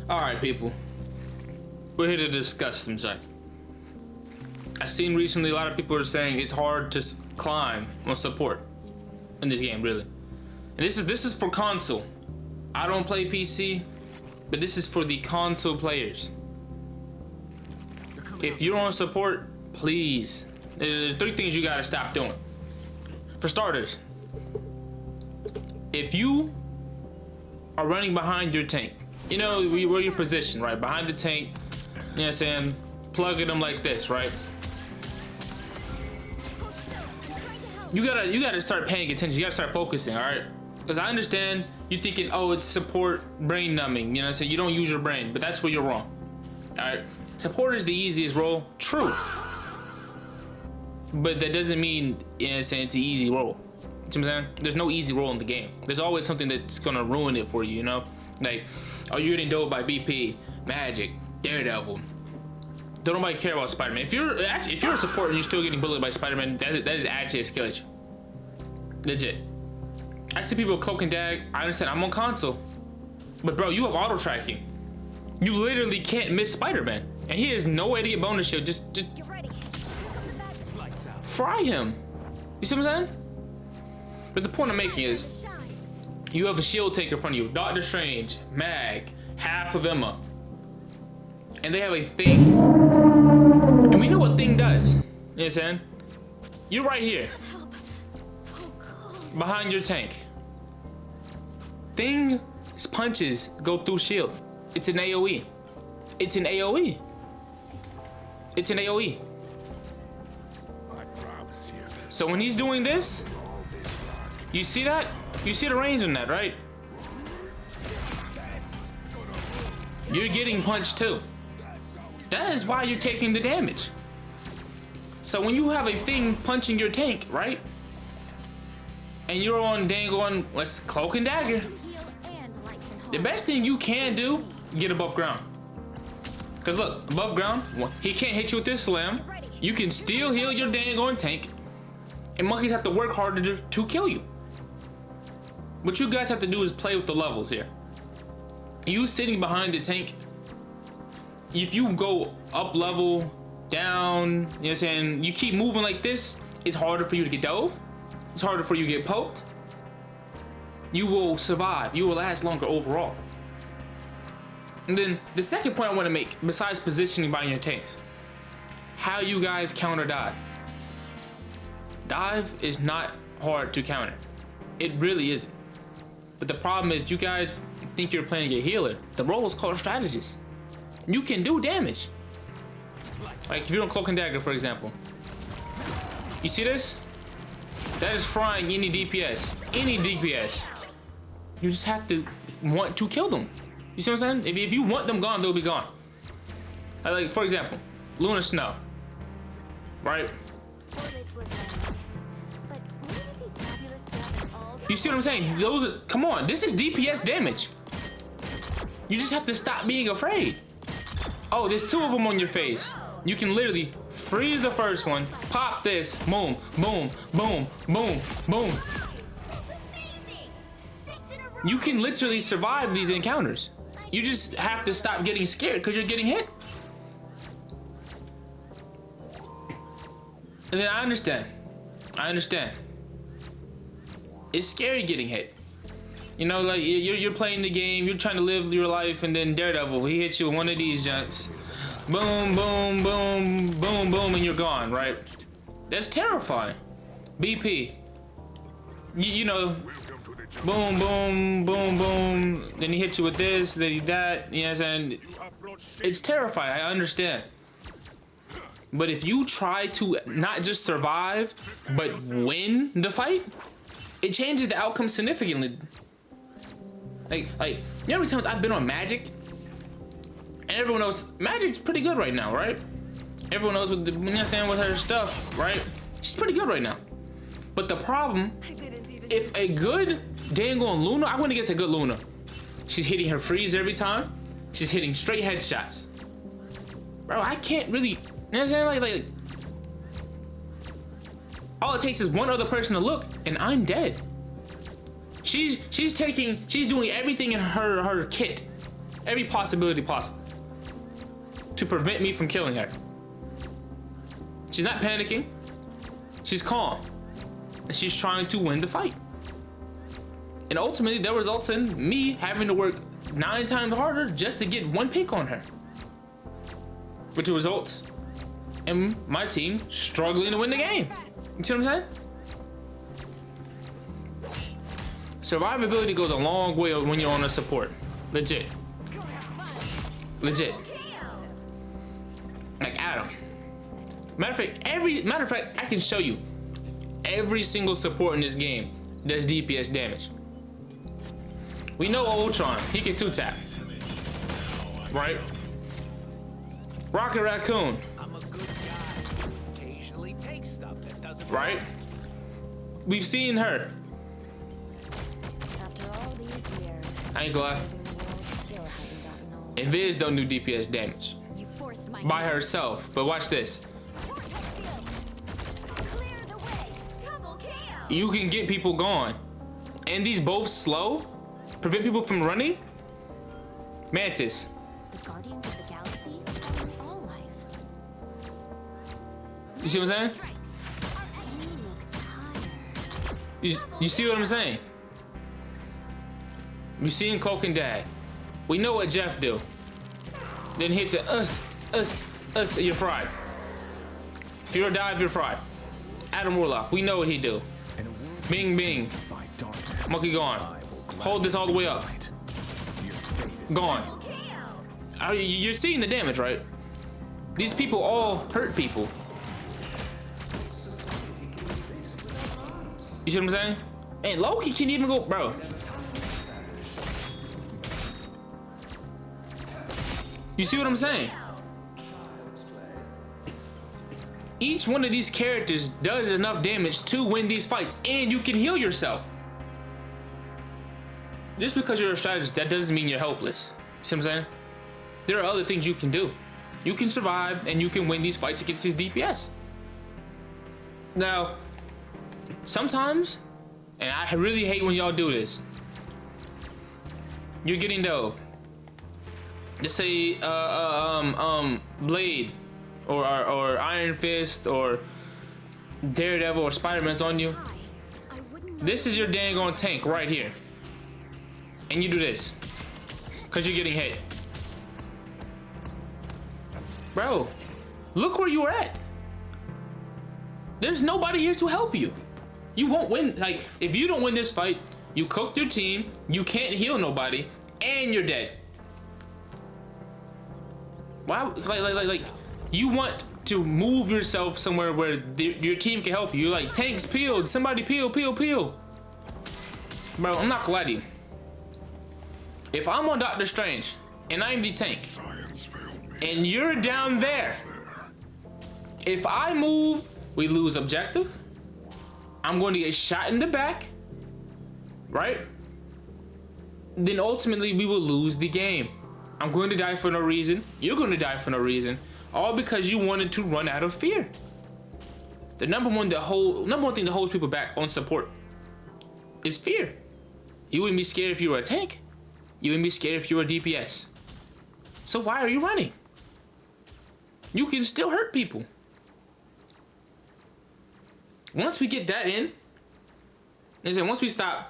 Alright, people. We're here to discuss some stuff. I've seen recently a lot of people are saying it's hard to climb on support in this game, really. And this is for console. I don't play PC, but this is for the console players. If you're on support, please. There's 3 things you gotta stop doing. For starters, if you are running behind your tank, you know where your position, right? Behind the tank, you know what I'm saying? Plugging them like this, right? You gotta start paying attention. You gotta start focusing, all right? Because I understand you thinking, oh, it's support brain numbing. You know what I'm saying? You don't use your brain, but that's where you're wrong. All right? Support is the easiest role, true. But that doesn't mean, you know what I'm saying, it's an easy role. You know what I'm saying? There's no easy role in the game. There's always something that's gonna ruin it for you, you know? Like, oh, you're getting dope by BP, Magic, Daredevil. Don't nobody care about Spider-Man. If you're a support and you're still getting bullied by Spider-Man, that is actually a skill issue. Legit. I see people cloak and dag. I understand, I'm on console. But bro, you have auto tracking. You literally can't miss Spider-Man. And he has no way to get bonus shield. Just get ready. Fry him. You see what I'm saying? But the point I'm making is, you have a shield tank in front of you. Doctor Strange, Mag, half of Emma. And they have a thing. And we know what thing does. You know what I'm saying? You're right here. Behind your tank. Thing's punches go through shield. It's an AoE. It's an AoE. It's an AoE. So when he's doing this, you see that? You see the range on that, right? You're getting punched too. That is why you're taking the damage. So when you have a thing punching your tank, right? And you're on dang let's cloak and dagger. The best thing you can do, get above ground. Cause look, above ground, he can't hit you with this slam. You can still heal your dang tank. And monkeys have to work harder to kill you. What you guys have to do is play with the levels here. You sitting behind the tank, if you go up level, down, you know what I'm saying, you keep moving like this, it's harder for you to get dove. It's harder for you to get poked. You will survive. You will last longer overall. And then the second point I want to make, besides positioning behind your tanks, how you guys counter dive. Dive is not hard to counter. It really isn't. But the problem is you guys think you're playing a healer. The role is called strategist. You can do damage. Like if you're on Cloak and Dagger, for example. You see this? That is frying any DPS. Any DPS. You just have to want to kill them. You see what I'm saying? If you want them gone, they'll be gone. Like, for example, Lunar Snow. Right? You see what I'm saying? Those are, come on, this is DPS damage. You just have to stop being afraid. Oh, there's 2 of them on your face. You can literally freeze the first one, pop this, boom, boom, boom, boom, boom. You can literally survive these encounters. You just have to stop getting scared because you're getting hit. And then I understand. It's scary getting hit. You know, like you're playing the game, you're trying to live your life, and then Daredevil, he hits you with one of these junks. Boom, boom, boom, boom, boom, and you're gone, right? That's terrifying. BP. You know, boom, boom, boom, boom. Then he hits you with this, then he that. You know what I'm saying? It's terrifying, I understand. But if you try to not just survive, but win the fight, it changes the outcome significantly. Like, you know how many times I've been on Magic? And everyone knows Magic's pretty good right now, right? Everyone knows what you know what I'm saying, with her stuff, right? She's pretty good right now. But the problem, if a good dang on Luna, I went against a good Luna. She's hitting her freeze every time. She's hitting straight headshots. Bro, I can't really, you know what I'm saying? Like all it takes is one other person to look and I'm dead. She's doing everything in her kit every possibility possible to prevent me from killing her. She's not panicking. She's calm. And she's trying to win the fight. And ultimately, that results in me having to work 9 times harder just to get 1 pick on her. Which results in my team struggling to win the game. You see what I'm saying? Survivability goes a long way when you're on a support. Legit. Legit. Like Adam. Matter of fact, I can show you every single support in this game does DPS damage. We know Ultron, he can 2-tap. Right? Rocket Raccoon. I'm a good guy. Occasionally take stuff that doesn't Right? We've seen her. After all these years, I ain't gonna lie. the world still hasn't gotten old. And Viz don't do DPS damage You forced my by herself. But watch this. Clear the way. Double kill. You can get people gone. And these both slow, prevent people from running. Mantis. The Guardians of the Galaxy are all life. You see what I'm saying? Strikes. Our enemy look tired. You see what I'm saying? We seen Cloak and Dagger. We know what Jeff do. Then hit the us, you're fried. If you're a dive, you're fried. Adam Warlock, we know what he do. Bing, bing. Monkey gone. Hold this all the way up. Gone. You're seeing the damage, right? These people all hurt people. You see what I'm saying? And Loki can't even go, bro. You see what I'm saying? Each one of these characters does enough damage to win these fights, and you can heal yourself. Just because you're a strategist, that doesn't mean you're helpless. See what I'm saying? There are other things you can do. You can survive, and you can win these fights against these DPS. Now, sometimes, and I really hate when y'all do this, you're getting dove. Let's say Blade or Iron Fist or Daredevil or Spider-Man's on you. This is your dang on tank right here. And you do this because you're getting hit. Bro, look where you were at. There's nobody here to help you. You won't win. Like, if you don't win this fight, you cooked your team, you can't heal nobody, and you're dead. Why? Like, you want to move yourself somewhere where your team can help you. You're like, tanks peeled, somebody peel. Bro, I'm not gonna lie to you. If I'm on Doctor Strange and I'm the tank, and you're down there, if I move, we lose objective. I'm going to get shot in the back, right? Then ultimately we will lose the game. I'm going to die for no reason. You're going to die for no reason. All because you wanted to run out of fear. The number one thing that holds people back on support is fear. You wouldn't be scared if you were a tank. You wouldn't be scared if you were a DPS. So why are you running? You can still hurt people. Once we get that in, once we start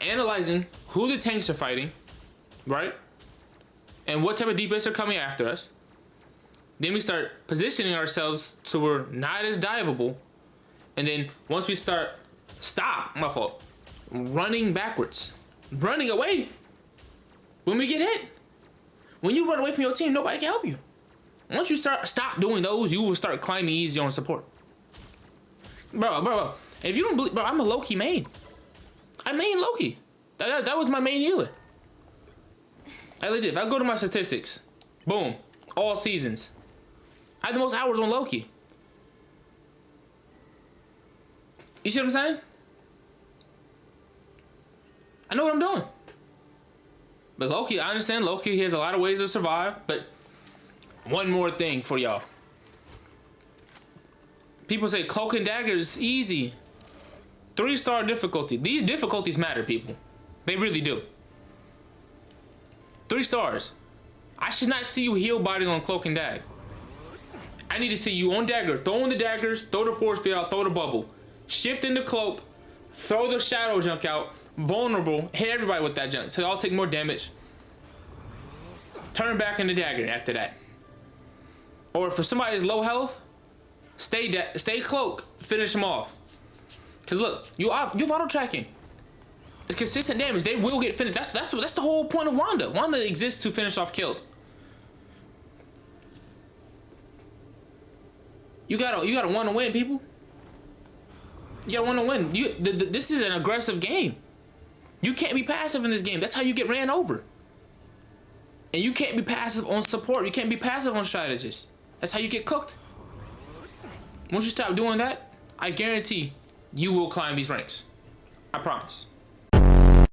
analyzing who the tanks are fighting, right? And what type of DPS are coming after us, then we start positioning ourselves so we're not as diveable. And then once we running backwards, running away when we get hit. When you run away from your team, nobody can help you. Once you stop doing those, you will start climbing easy on support. Bro, if you don't believe, bro, I'm a Loki main. I main Loki. That was my main healer. I legit, if I go to my statistics, boom, all seasons, I have the most hours on Loki. You see what I'm saying? I know what I'm doing. But Loki, I understand Loki, he has a lot of ways to survive, but one more thing for y'all. People say Cloak and Dagger is easy. 3-star difficulty. These difficulties matter, people. They really do. 3 stars. I should not see you heal bodies on cloak and dag. I need to see you on dagger, throwing the daggers, throw the force field out, throw the bubble. Shift in the cloak, throw the shadow junk out, vulnerable, hit everybody with that junk, so they all take more damage. Turn back in the dagger after that. Or if somebody is low health, stay cloak, finish them off. Cause look, you have auto tracking. It's consistent damage. They will get finished. That's the whole point of Wanda. Wanda exists to finish off kills. You gotta want to win, people. You gotta want to win. This is an aggressive game. You can't be passive in this game. That's how you get ran over. And you can't be passive on support. You can't be passive on strategists. That's how you get cooked. Once you stop doing that, I guarantee you will climb these ranks. I promise.